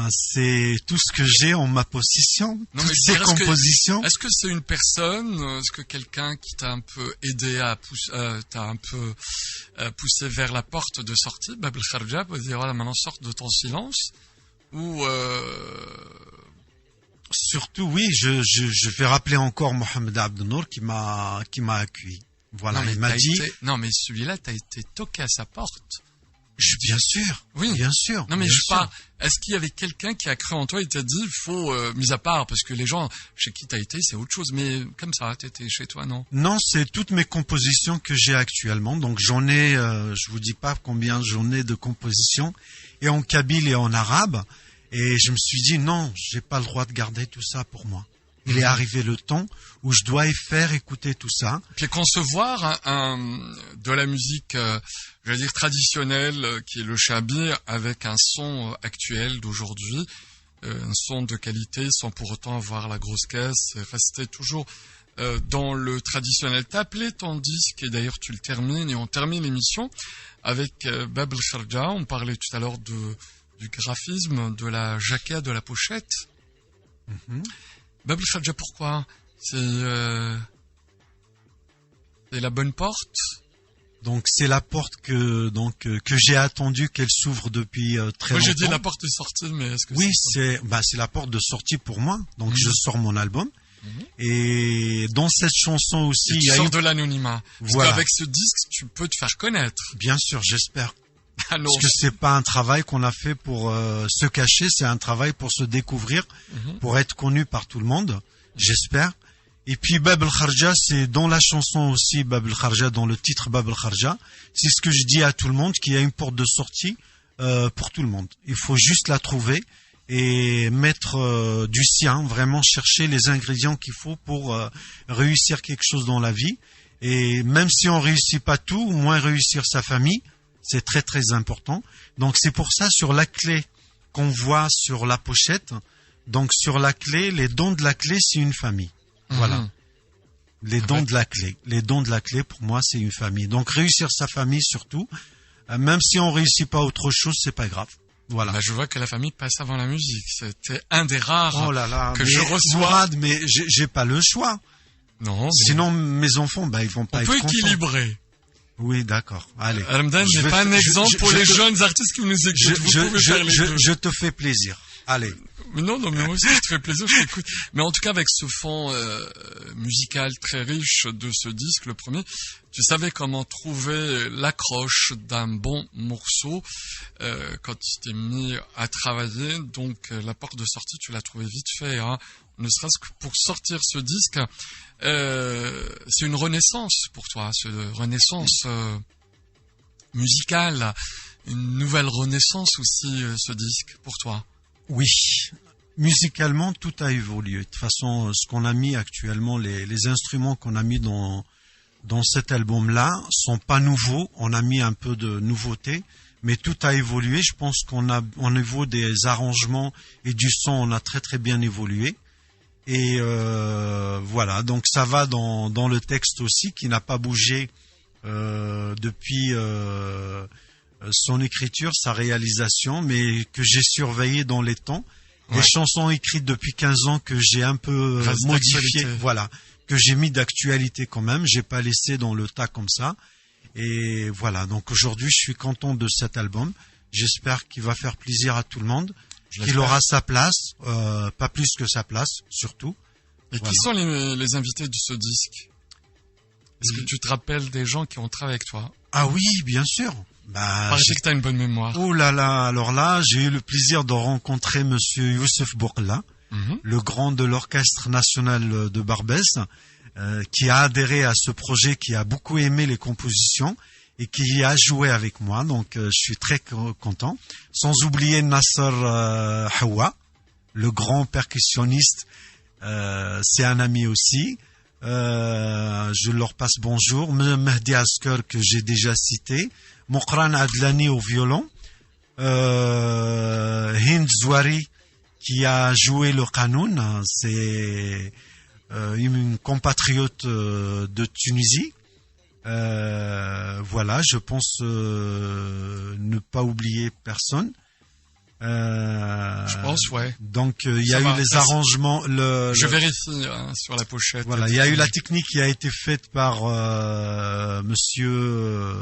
C'est tout ce que j'ai en ma possession, toutes ces compositions. Est-ce que c'est une personne, est-ce que quelqu'un qui t'a un peu aidé à poussé vers la porte de sortie, Bab el Khaja, pour dire voilà, maintenant sorte de ton silence, ou Surtout, oui, je vais rappeler encore Mohamed Abdenour qui m'a accueilli. Voilà, non, il m'a dit... Non, mais celui-là, t'as été toqué à sa porte. Bien sûr, oui, bien sûr. Non, mais bien je sûr. parle. Est-ce qu'il y avait quelqu'un qui a cru en toi et t'a dit, il faut, mis à part, parce que les gens chez qui t'as été, c'est autre chose, mais comme ça, t'étais chez toi, non? Non, c'est toutes mes compositions que j'ai actuellement. Donc j'en ai, je vous dis pas combien j'en ai de compositions, et en kabyle et en arabe. Et je me suis dit non, j'ai pas le droit de garder tout ça pour moi. Il est arrivé le temps où je dois faire écouter tout ça. Puis concevoir de la musique, je veux dire traditionnelle, qui est le shabi, avec un son actuel d'aujourd'hui, un son de qualité, sans pour autant avoir la grosse caisse, rester toujours dans le traditionnel. T'as appelé ton disque, et d'ailleurs tu le termines, et on termine l'émission avec Bab el Kharja. On parlait tout à l'heure du graphisme, de la jaquette, de la pochette. Bab el Kharja, pourquoi? C'est la bonne porte. Donc c'est la porte que j'ai attendu qu'elle s'ouvre depuis très longtemps. Moi j'ai dit la porte de sortie, mais est-ce que oui, c'est la porte de sortie pour moi. Donc je sors mon album. Et dans cette chanson aussi, il y a de l'anonymat. Parce voilà. qu'avec ce disque, tu peux te faire connaître. Bien sûr, j'espère. Ah non, parce que c'est pas un travail qu'on a fait pour se cacher, c'est un travail pour se découvrir, pour être connu par tout le monde. J'espère. Et puis Bab el Kharja, c'est dans la chanson aussi Bab el Kharja, dans le titre Bab el Kharja. C'est ce que je dis à tout le monde, qu'il y a une porte de sortie pour tout le monde. Il faut juste la trouver et mettre du sien, vraiment chercher les ingrédients qu'il faut pour réussir quelque chose dans la vie. Et même si on réussit pas tout, au moins réussir sa famille, c'est très très important. Donc c'est pour ça, sur la clé qu'on voit sur la pochette, donc sur la clé, les dons de la clé, c'est une famille. Voilà. Les dons de la clé. Les dons de la clé, pour moi, c'est une famille. Donc réussir sa famille surtout, même si on réussit pas autre chose, c'est pas grave. Voilà. Bah, je vois que la famille passe avant la musique. C'était un des rares que mais, je reçois. Mourad, mais j'ai pas le choix. Non. Mais... Sinon, mes enfants, ils vont pas être contents. On peut équilibrer. Oui, d'accord. Allez. Ramdan n'est pas un exemple pour les jeunes artistes qui nous écoutent. Vous pouvez faire les deux. Je te fais plaisir. Allez. Non, mais moi aussi, je te fais plaisir, je t'écoute. Mais en tout cas, avec ce fond musical très riche de ce disque, le premier, tu savais comment trouver l'accroche d'un bon morceau quand tu t'es mis à travailler. Donc, la porte de sortie, tu l'as trouvé vite fait, hein. Ne serait-ce que pour sortir ce disque. C'est une renaissance pour toi, c'est une renaissance musicale, une nouvelle renaissance aussi, ce disque, pour toi. Oui, musicalement, tout a évolué. De toute façon, ce qu'on a mis actuellement, les instruments qu'on a mis dans cet album-là sont pas nouveaux. On a mis un peu de nouveauté, mais tout a évolué. Je pense au niveau des arrangements et du son, on a très très bien évolué. Et voilà, donc ça va dans le texte aussi, qui n'a pas bougé depuis son écriture, sa réalisation, mais que j'ai surveillé dans les temps. Ouais. Les chansons écrites depuis 15 ans que j'ai un peu modifiées, voilà, que j'ai mis d'actualité quand même, j'ai pas laissé dans le tas comme ça. Et voilà, donc aujourd'hui je suis content de cet album. J'espère qu'il va faire plaisir à tout le monde, qu'il aura sa place, pas plus que sa place, surtout. Et voilà. Qui sont les invités de ce disque? Est-ce que tu te rappelles des gens qui ont travaillé avec toi? Ah oui, bien sûr. Paraît que tu as une bonne mémoire. Oh là là, alors là, j'ai eu le plaisir de rencontrer monsieur Youssef Bourla, le grand de l'Orchestre National de Barbès, qui a adhéré à ce projet, qui a beaucoup aimé les compositions et qui a joué avec moi. Donc, je suis très content. Sans oublier Nasser Hawa, le grand percussionniste, c'est un ami aussi. Je leur passe bonjour. Mehdi Asker, que j'ai déjà cité. Moukran Adlani au violon, Hind Zouari qui a joué le qanoun, c'est une compatriote de Tunisie. Voilà, je pense ne pas oublier personne. Je pense, ouais. Donc il y a eu les arrangements. Je vérifie sur la pochette. Voilà, il y a eu la technique qui a été faite par monsieur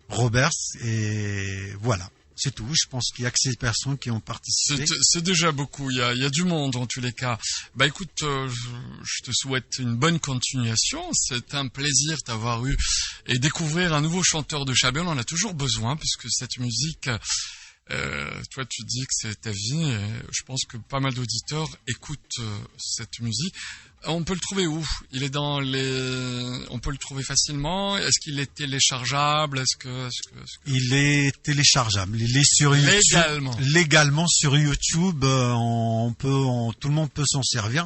Roberts, et voilà, C'est tout. Je pense qu'il y a que ces personnes qui ont participé. C'est déjà beaucoup. Il y a du monde en tous les cas. Bah écoute, je te souhaite une bonne continuation. C'est un plaisir d'avoir eu et découvrir un nouveau chanteur de Chabi. On en a toujours besoin puisque cette musique, toi tu dis que c'est ta vie. Et je pense que pas mal d'auditeurs écoutent cette musique. On peut le trouver où? Il est on peut le trouver facilement. Est-ce qu'il est téléchargeable? Il est téléchargeable. Il est sur YouTube. Légalement sur YouTube. Tout le monde peut s'en servir.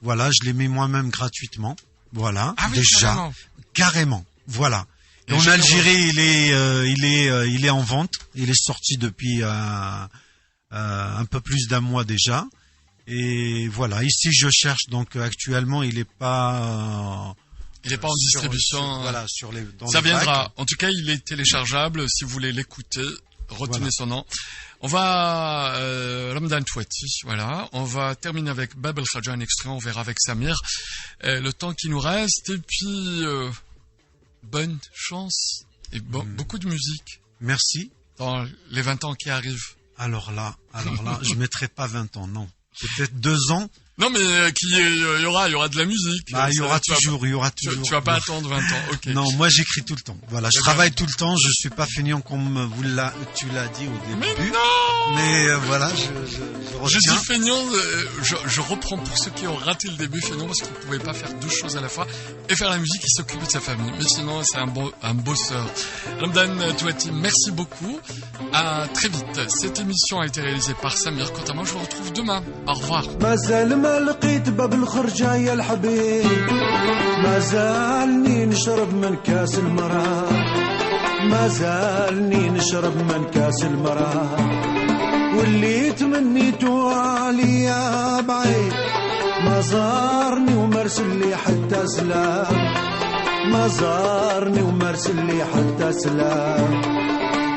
Voilà, je l'ai mis moi-même gratuitement. Voilà, ah oui, déjà. Carrément. Voilà. Et en Algérie, il est en vente. Il est sorti depuis un peu plus d'un mois déjà. Et voilà, ici je cherche, donc actuellement il n'est pas en distribution. Voilà, ça viendra. Bacs. En tout cas, il est téléchargeable si vous voulez l'écouter. Retenez son nom. On va Ramadan Touati, voilà. On va terminer avec Bab El Khadja, un extrait. On verra avec Samir le temps qui nous reste. Et puis bonne chance et beaucoup de musique. Merci. Dans les 20 ans qui arrivent. Alors là, je mettrai pas 20 ans, non. Peut-être 2 ans. Non, mais il y aura de la musique. Bah, il y aura toujours. Tu vas pas attendre 20 ans, ok. Non, moi j'écris tout le temps. Voilà, je travaille tout le temps. Je suis pas feignant comme tu l'as dit au début. Mais non. Mais voilà, je dis feignant. Je reprends pour ceux qui ont raté le début feignant parce qu'ils ne pouvaient pas faire 2 choses à la fois et faire la musique et s'occuper de sa famille. Mais sinon, c'est un bosseur. Ramadan Touati, merci beaucoup. À très vite. Cette émission a été réalisée par Samir. Quant à moi, je vous retrouve demain. Au revoir. ما لقيت باب الخرجة يا الحبيب ما زالني نشرب من كاس المرار ما زالني نشرب من كاس المرار واللي تمنيتو عليا بعيد ما زارني ومرسل لي حتى سلام ما زارني ومرسل لي حتى سلام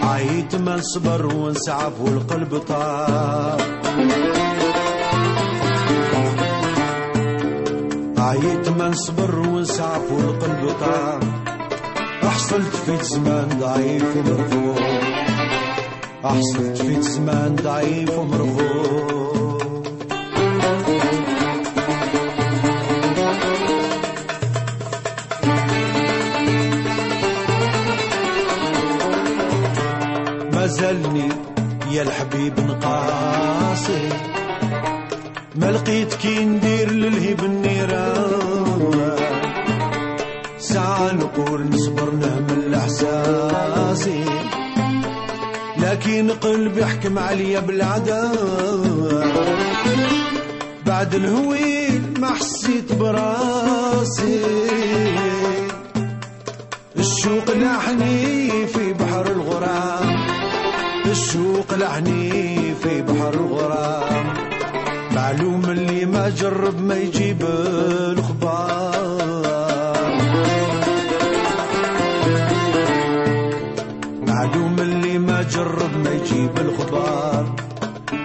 عيت ما نصبر ونسعف والقلب طار عيت ما نصبر ونسعف والقلب طار حصلت في زمان ضعيف ومرفوع حصلت في زمان ضعيف ومرفوع ما زالني يا الحبيب نقاصي ما لقيت كي ندير للهيب النيران ساعة نقول نصبر نهمل احساسي لكن قلبي حكم عليا بالعداء بعد الهويل ما حسيت براسي الشوق لحني في بحر الغرام الشوق لحني في بحر الغرام معلوم اللي ما جرب ما يجيب الخبار معلوم اللي ما جرب ما يجيب الخبار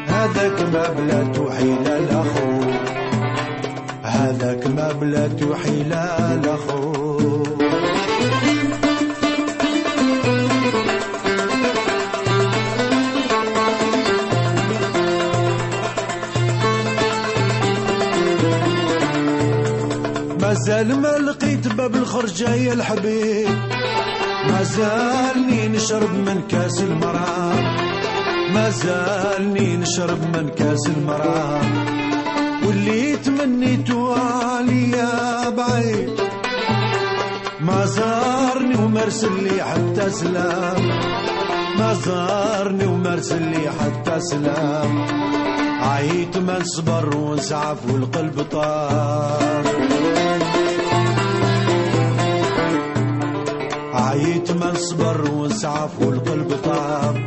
هذاك ما بلا توحيل الاخو هذاك ما بلا توحيل الاخو مازال ما لقيت باب الخرجة يا الحبيب مازالني نشرب من كاس المرار مازالني نشرب من كاس المرار واللي تمنيتو عليا بعيد ما زارني ومرسل لي حتى سلام ما زارني ومرسل لي حتى سلام عيت ما نصبر ونسعف والقلب طار عيت ما نصبر ونسعف والقلب طار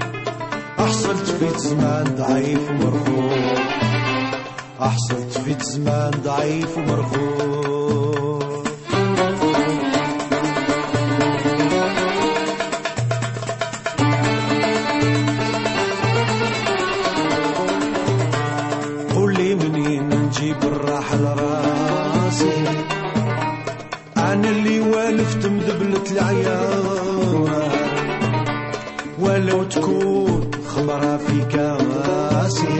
حصلت في زمان ضعيف ومرفوع حصلت في زمان ضعيف ومرفوع قولي منين نجيب الراحة لراسي أنا اللي والفت مذبلة العيار ولو تكون خمرة في كاسي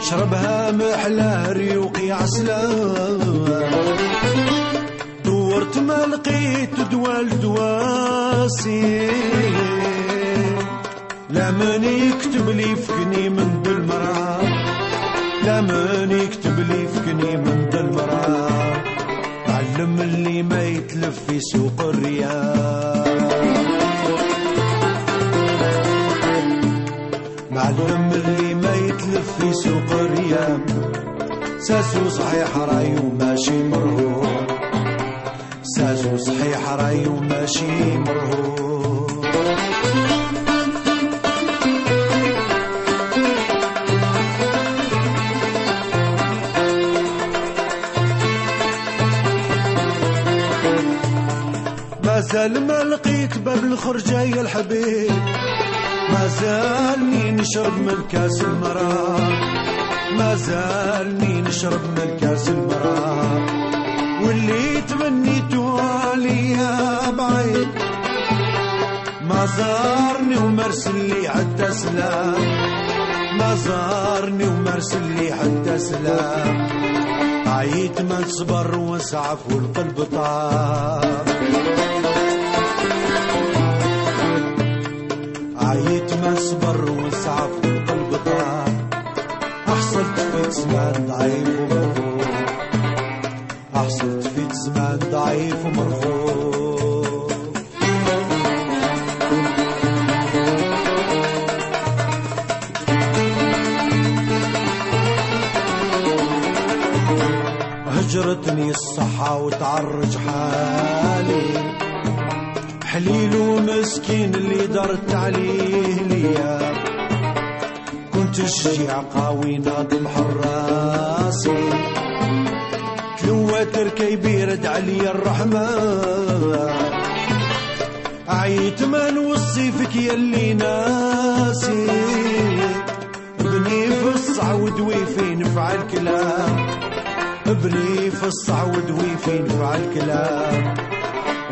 شربها محلى ريوقي عسلان دورت ما لقيت دوال دواسي لا من يكتب لي فكني من بالمرا لا من يكتب لي فكني من بالمرا معلم اللي ما يتلف في سوق الرياض معلم اللي ما يتلف في سوق الرياض ساسو صحيح راي وماشي مرهوب ساسو صحيح راي وماشي مرهوب مازال ما لقيت باب الخرجة يا الحبيب مازالني نشرب من كاس المرا مازالني نشرب من كاس المرا واللي تمنيتو عليا بعيد ما زارني ومرسل لي حتى سلام ما زارني ومرسل لي حتى سلام عيت ما نصبر ونسعف والقلب طاب عيت ما نصبر ونسعف والقلب طاب أحصلت في زمان ضعيف ومرفوض أحصلت في زمان ضعيف ومرفوض هجرتني الصحة وتعرج حالي حليل ومسكين اللي درت عليه ليا كنت الشجيع قوي ناضم حراسي تلوات ركيبي يرد علي الرحمن عيت ما نوصي فيك يلي ناسي ابني في الصعود ويفين فعل كلام ابني في الصعود ويفين فعل كلام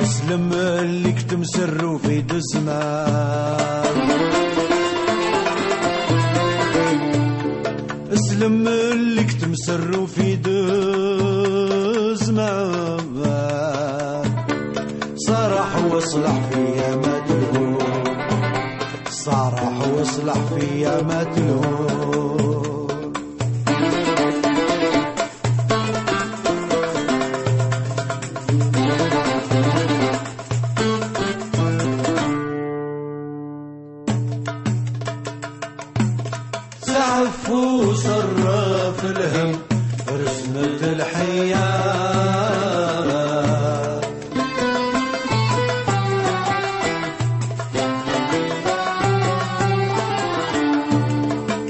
اسلم اللي كتم سره في دزمان اسلم اللي كتم سره في دزمان صرح واصلح فيا ما تلهو صرح واصلح فيا ما تلهو وصرف الهم رسمة الحياة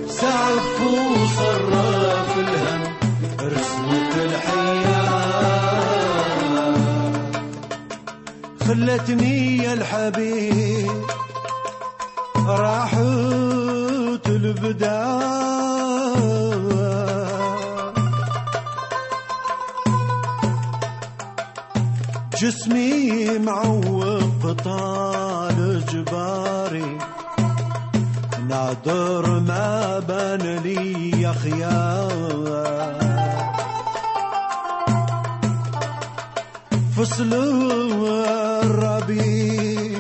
سعف وصرف الهم رسمة الحياة خلتني يا الحبيب راحت البداية جسمي معوق طال جباري نادر ما بان لي خيار فصل الربيع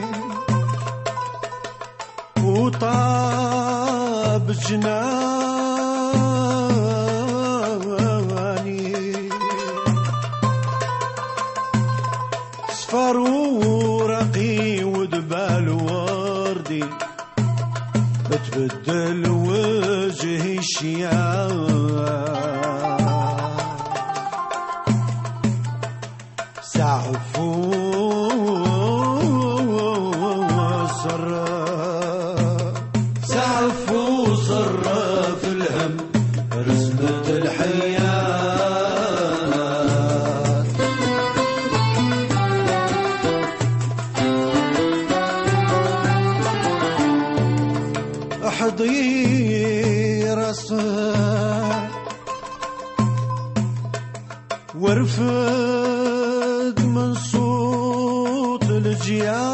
وطاب جناني صفر ورقي ودبال وردي بتبدل وجهي شياه سعف وصرف سعف وصرف الهم رسمة الحياة أحضي راسك وارفد من صوت الجياد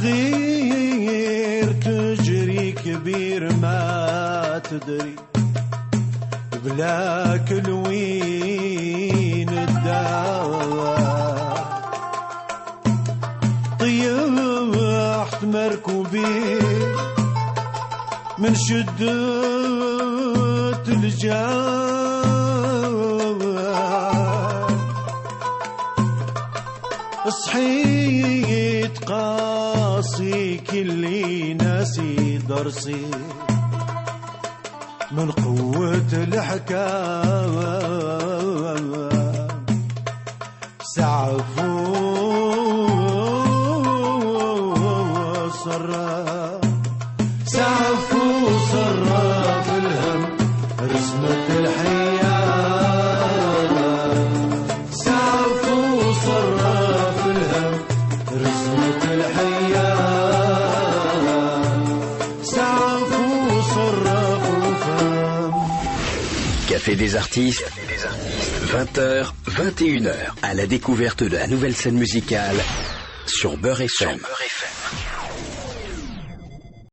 صغير تجري كبير ما تدري بلا كل وين الدار طيحت مركوبي من شدة الجار صحيت قاسي كلي ناسي درسي من قوة الحكام سعفوا صرا سعفوا صرا في الهم رسمة الحياة سعفوا صرا في الهم رسمة الحياة سعفوا صرا في الفم. Café des artistes, 20h, 21h, à la découverte de la nouvelle scène musicale sur Beurre FM.